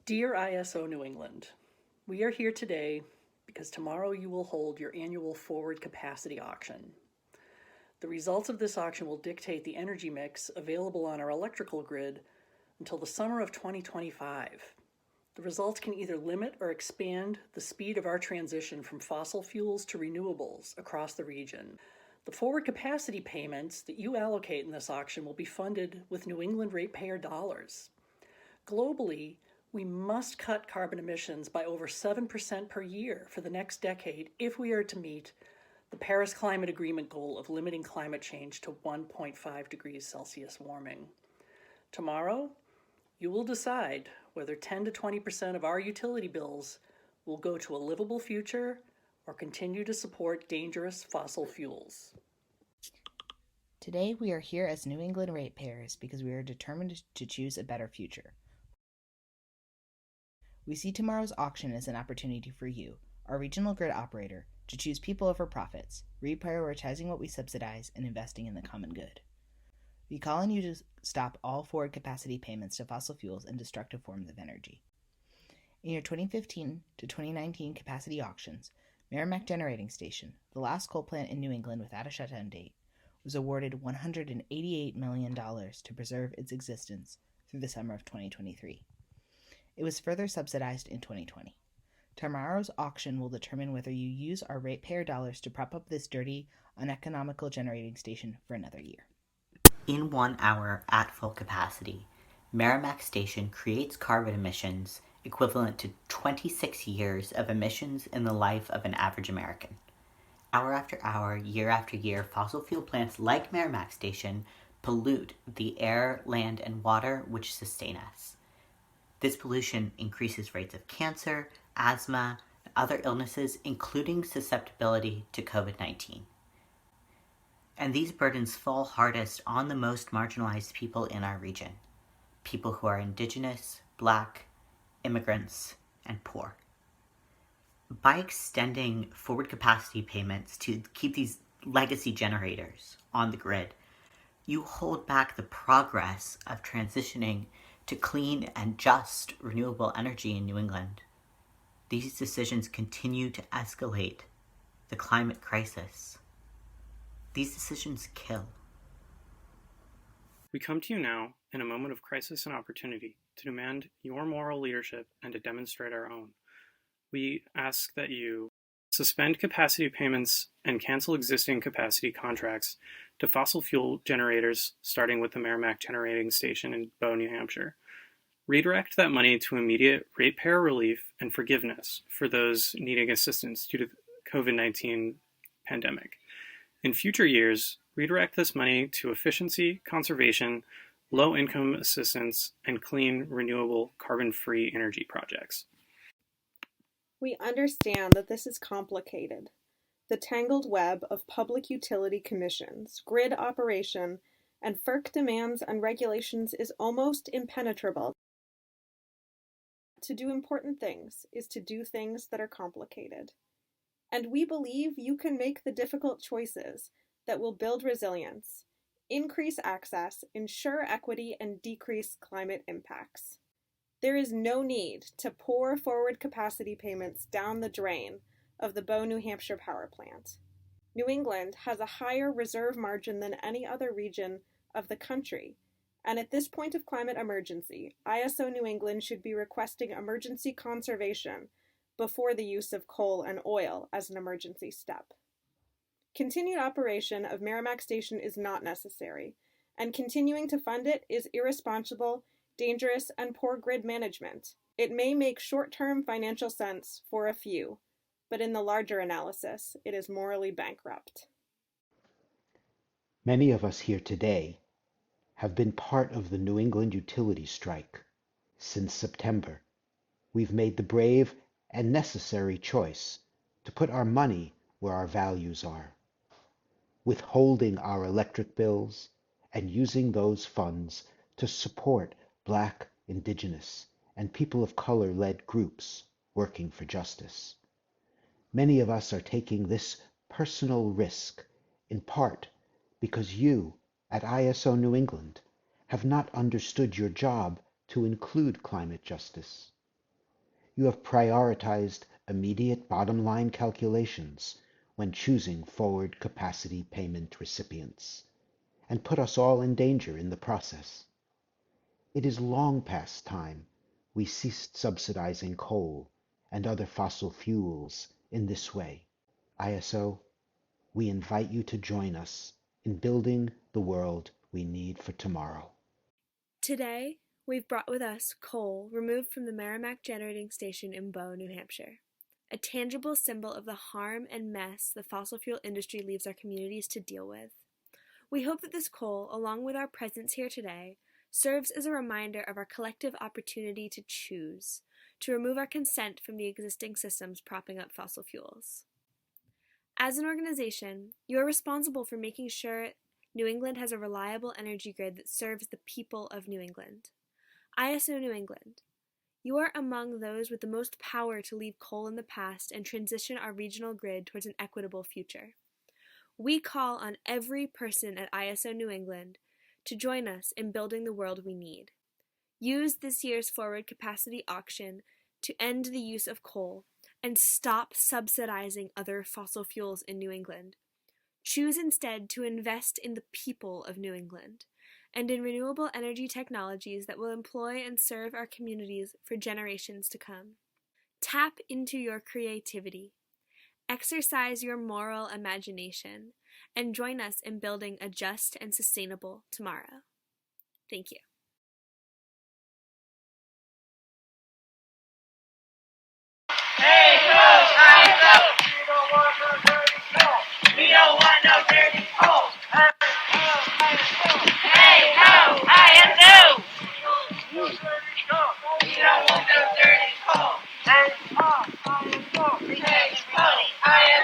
Dear ISO New England, we are here today because tomorrow you will hold your annual forward capacity auction. The results of this auction will dictate the energy mix available on our electrical grid until the summer of 2025. The results can either limit or expand the speed of our transition from fossil fuels to renewables across the region. The forward capacity payments that you allocate in this auction will be funded with New England ratepayer dollars. Globally, we must cut carbon emissions by over 7% per year for the next decade if we are to meet the Paris Climate Agreement goal of limiting climate change to 1.5 degrees Celsius warming. Tomorrow, you will decide whether 10 to 20% of our utility bills will go to a livable future or continue to support dangerous fossil fuels. Today we are here as New England ratepayers because we are determined to choose a better future. We see tomorrow's auction as an opportunity for you, our regional grid operator, to choose people over profits, reprioritizing what we subsidize and investing in the common good. We call on you to stop all forward capacity payments to fossil fuels and destructive forms of energy. In your 2015 to 2019 capacity auctions, Merrimack Generating Station, the last coal plant in New England without a shutdown date, was awarded $188 million to preserve its existence through the summer of 2023. It was further subsidized in 2020. Tomorrow's auction will determine whether you use our ratepayer dollars to prop up this dirty, uneconomical generating station for another year. In 1 hour at full capacity, Merrimack Station creates carbon emissions equivalent to 26 years of emissions in the life of an average American. Hour after hour, year after year, fossil fuel plants like Merrimack Station pollute the air, land, and water which sustain us. This pollution increases rates of cancer, asthma, and other illnesses, including susceptibility to COVID-19. And these burdens fall hardest on the most marginalized people in our region, people who are Indigenous, Black, immigrants, and poor. By extending forward capacity payments to keep these legacy generators on the grid, you hold back the progress of transitioning to clean and just renewable energy in New England. These decisions continue to escalate the climate crisis. These decisions kill. We come to you now in a moment of crisis and opportunity to demand your moral leadership and to demonstrate our own. We ask that you suspend capacity payments and cancel existing capacity contracts to fossil fuel generators, starting with the Merrimack Generating Station in Bow, New Hampshire. Redirect that money to immediate ratepayer relief and forgiveness for those needing assistance due to the COVID-19 pandemic. In future years, redirect this money to efficiency, conservation, low-income assistance, and clean, renewable, carbon-free energy projects. We understand that this is complicated. The tangled web of public utility commissions, grid operation, and FERC demands and regulations is almost impenetrable. To do important things is to do things that are complicated. And we believe you can make the difficult choices that will build resilience, increase access, ensure equity, and decrease climate impacts. There is no need to pour forward capacity payments down the drain of the Bow, New Hampshire power plant. New England has a higher reserve margin than any other region of the country, and at this point of climate emergency, ISO New England should be requesting emergency conservation before the use of coal and oil as an emergency step. Continued operation of Merrimack Station is not necessary, and continuing to fund it is irresponsible, dangerous, and poor grid management. It may make short-term financial sense for a few, but in the larger analysis, it is morally bankrupt. Many of us here today have been part of the New England utility strike since September. We've made the brave and necessary choice to put our money where our values are, withholding our electric bills and using those funds to support Black, Indigenous, and people of color-led groups working for justice. Many of us are taking this personal risk in part because you at ISO New England have not understood your job to include climate justice. You have prioritized immediate bottom-line calculations when choosing forward capacity payment recipients, and put us all in danger in the process. It is long past time we ceased subsidizing coal and other fossil fuels in this way. ISO, we invite you to join us in building the world we need for tomorrow. Today, we've brought with us coal removed from the Merrimack Generating Station in Bow, New Hampshire, a tangible symbol of the harm and mess the fossil fuel industry leaves our communities to deal with. We hope that this coal, along with our presence here today, serves as a reminder of our collective opportunity to choose, to remove our consent from the existing systems propping up fossil fuels. As an organization, you are responsible for making sure New England has a reliable energy grid that serves the people of New England. ISO New England, you are among those with the most power to leave coal in the past and transition our regional grid towards an equitable future. We call on every person at ISO New England to join us in building the world we need. Use this year's forward capacity auction to end the use of coal and stop subsidizing other fossil fuels in New England. Choose instead to invest in the people of New England and in renewable energy technologies that will employ and serve our communities for generations to come. Tap into your creativity, exercise your moral imagination, and join us in building a just and sustainable tomorrow. Thank you. Hey ho, I ho! We don't want no dirty coal. Hey ho, I ho! We don't want no dirty coal. Hey ho, I ho!